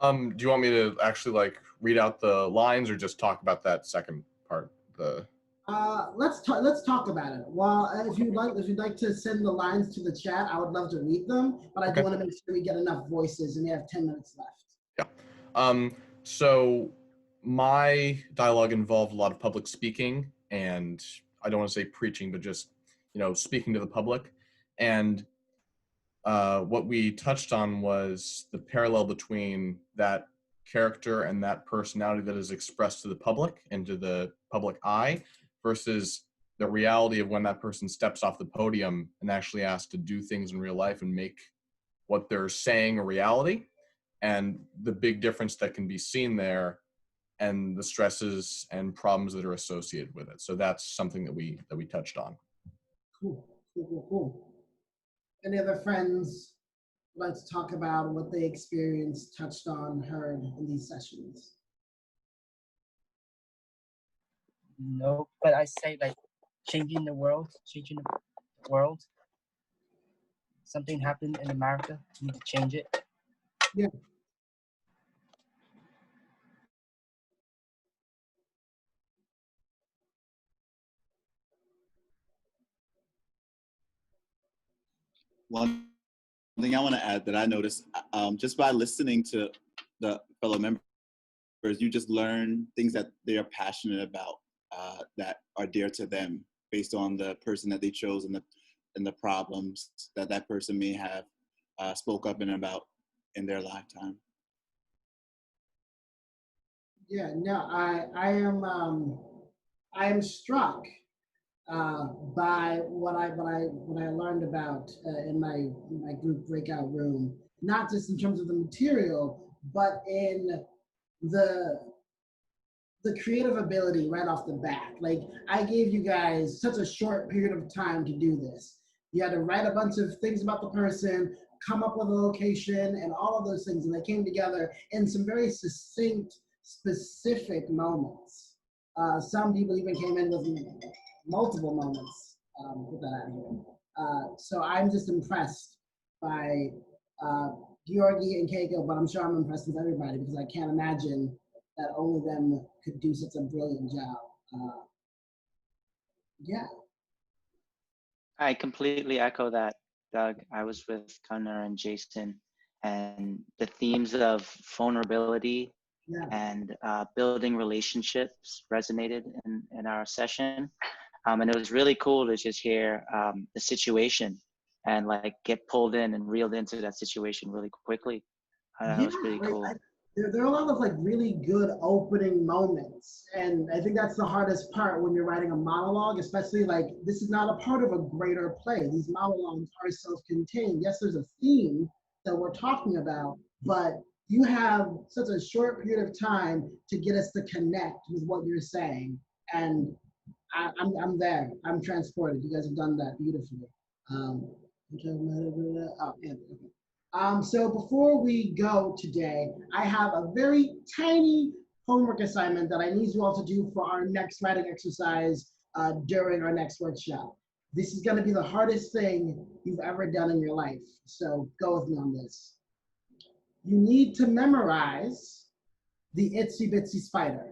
Do you want me to actually like read out the lines or just talk about that second part? Let's talk about it. Well, if you'd like to send the lines to the chat, I would love to read them. But I do want to make sure we get enough voices, and we have 10 minutes left. Yeah. So my dialogue involved a lot of public speaking, and I don't want to say preaching, but just speaking to the public. And what we touched on was the parallel between that character and that personality that is expressed to the public and to the public eye versus the reality of when that person steps off the podium and actually has to do things in real life and make what they're saying a reality, and the big difference that can be seen there and the stresses and problems that are associated with it. So that's something that we touched on. Cool. Any other friends like to talk about what they experienced, touched on, heard in these sessions? No, but I say like changing the world. Something happened in America, we need to change it. Yeah. One thing I want to add that I noticed just by listening to the fellow members, you just learn things that they are passionate about that are dear to them based on the person that they chose and the problems that that person may have spoke up and about in their lifetime. Yeah, no, I am struck by what I learned about in my group breakout room, not just in terms of the material, but in the creative ability right off the bat. Like, I gave you guys such a short period of time to do this. You had to write a bunch of things about the person, come up with a location, and all of those things, and they came together in some very succinct, specific moments. Some people even came in with multiple moments. Put that out here. So I'm just impressed by Georgi and Keiko, but I'm sure I'm impressed with everybody because I can't imagine that only them could do such a brilliant job. Yeah. I completely echo that, Doug. I was with Connor and Jason, and the themes of vulnerability and building relationships resonated in our session. And it was really cool to just hear the situation and like get pulled in and reeled into that situation really quickly. It was pretty cool. There are a lot of like really good opening moments, and I think that's the hardest part when you're writing a monologue, especially like this is not a part of a greater play. These monologues are self-contained. Yes, there's a theme that we're talking about, but you have such a short period of time to get us to connect with what you're saying, and I'm there. I'm transported. You guys have done that beautifully. So before we go today, I have a very tiny homework assignment that I need you all to do for our next writing exercise during our next workshop. This is going to be the hardest thing you've ever done in your life. So go with me on this. You need to memorize the Itsy Bitsy Spider.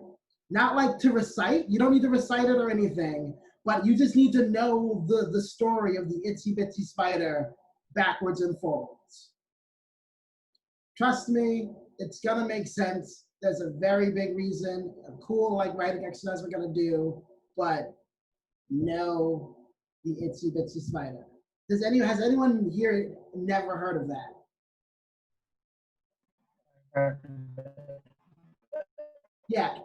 Not like to recite. You don't need to recite it or anything, but you just need to know the story of the Itsy Bitsy Spider backwards and forwards. Trust me, it's gonna make sense. There's a very big reason, a cool like writing exercise we're gonna do, but know the Itsy Bitsy Spider. Has anyone here never heard of that? Yeah.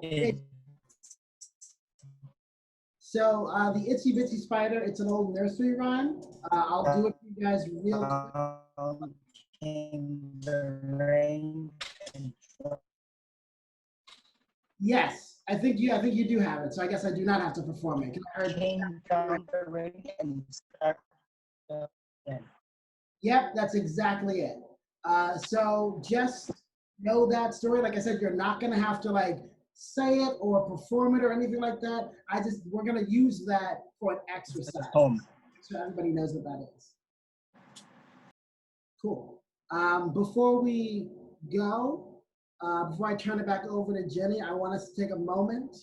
So the Itsy Bitsy Spider, it's an old nursery rhyme. I'll do it for you guys real quick. Yes, I think you do have it. So I guess I do not have to perform it. Yep, that's exactly it. So just know that story. Like I said, you're not gonna have to like say it or perform it or anything like that. We're gonna use that for an exercise. So everybody knows what that is. Cool. Before we go, Before I turn it back over to Jenny, I want us to take a moment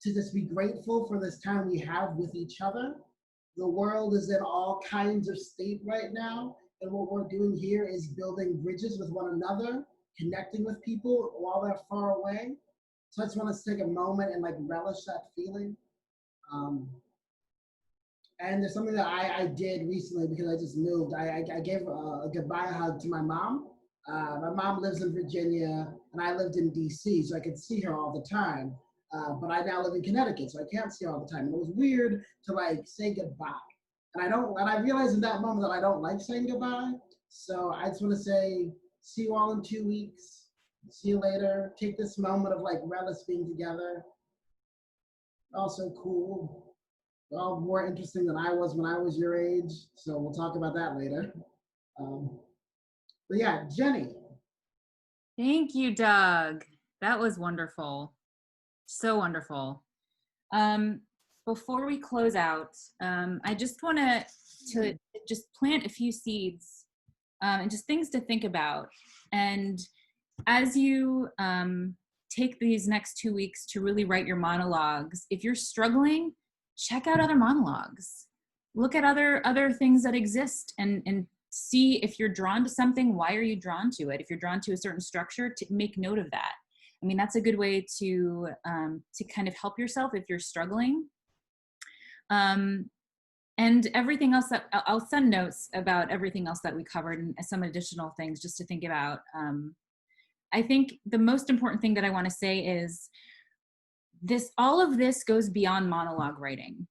to just be grateful for this time we have with each other. The world is in all kinds of state right now, and what we're doing here is building bridges with one another, connecting with people while they're far away. So I just want us to take a moment and like relish that feeling. And there's something that I did recently because I just moved. I gave a goodbye hug to my mom. My mom lives in Virginia, and I lived in DC, so I could see her all the time. But I now live in Connecticut, so I can't see her all the time. And it was weird to like say goodbye. And I realized in that moment that I don't like saying goodbye. So I just want to say, see you all in 2 weeks. See you later. Take this moment of like relish being together. Also cool. All more interesting than I was when I was your age. So we'll talk about that later. But yeah, Jenny. Thank you, Doug. That was wonderful. So wonderful. Before we close out, I just want to just plant a few seeds and just things to think about. And as you take these next 2 weeks to really write your monologues, if you're struggling, check out other monologues. Look at other things that exist and see if you're drawn to something. Why are you drawn to it? If you're drawn to a certain structure, to make note of that. I mean, that's a good way to kind of help yourself if you're struggling. And everything else that I'll send notes about everything else that we covered and some additional things just to think about. I think the most important thing that I want to say is all of this goes beyond monologue writing.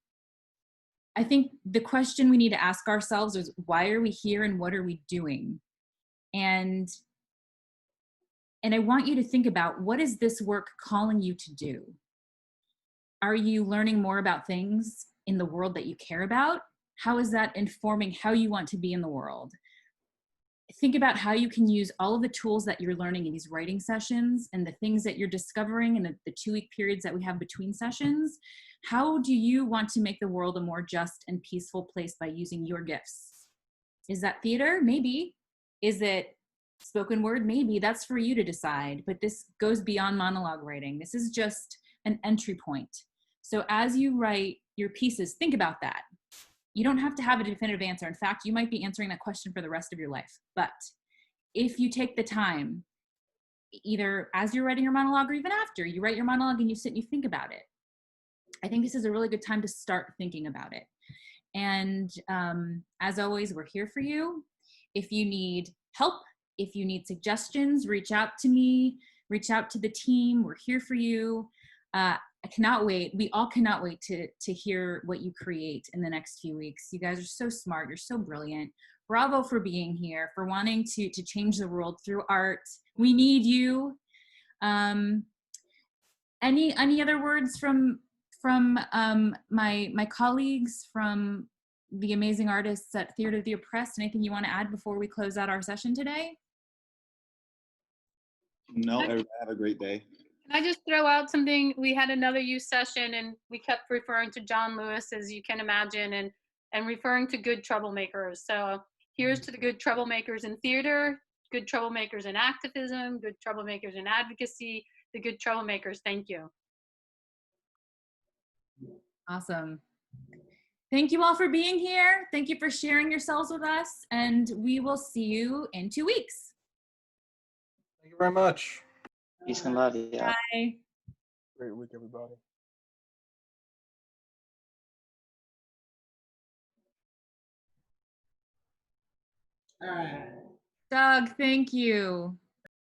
I think the question we need to ask ourselves is, why are we here and what are we doing? And I want you to think about, what is this work calling you to do? Are you learning more about things in the world that you care about? How is that informing how you want to be in the world? Think about how you can use all of the tools that you're learning in these writing sessions and the things that you're discovering in the 2-week periods that we have between sessions. How do you want to make the world a more just and peaceful place by using your gifts? Is that theater? Maybe. Is it spoken word? Maybe. That's for you to decide. But this goes beyond monologue writing. This is just an entry point. So as you write your pieces, think about that. You don't have to have a definitive answer. In fact, you might be answering that question for the rest of your life. But if you take the time, either as you're writing your monologue or even after you write your monologue and you sit and you think about it, I think this is a really good time to start thinking about it. And as always, we're here for you. If you need help, if you need suggestions, reach out to me, reach out to the team. We're here for you. I cannot wait. We all cannot wait to hear what you create in the next few weeks. You guys are so smart. You're so brilliant. Bravo for being here, for wanting to change the world through art. We need you. Any other words from my colleagues, from the amazing artists at Theater of the Oppressed? Anything you want to add before we close out our session today? No, everybody have a great day. Can I just throw out something? We had another youth session and we kept referring to John Lewis, as you can imagine, and referring to good troublemakers. So here's to the good troublemakers in theater, good troublemakers in activism, good troublemakers in advocacy, the good troublemakers. Thank you. Awesome. Thank you all for being here. Thank you for sharing yourselves with us, and we will see you in 2 weeks. Thank you very much. Peace and love. Yeah. Bye. Great week, everybody. All right. Doug, thank you.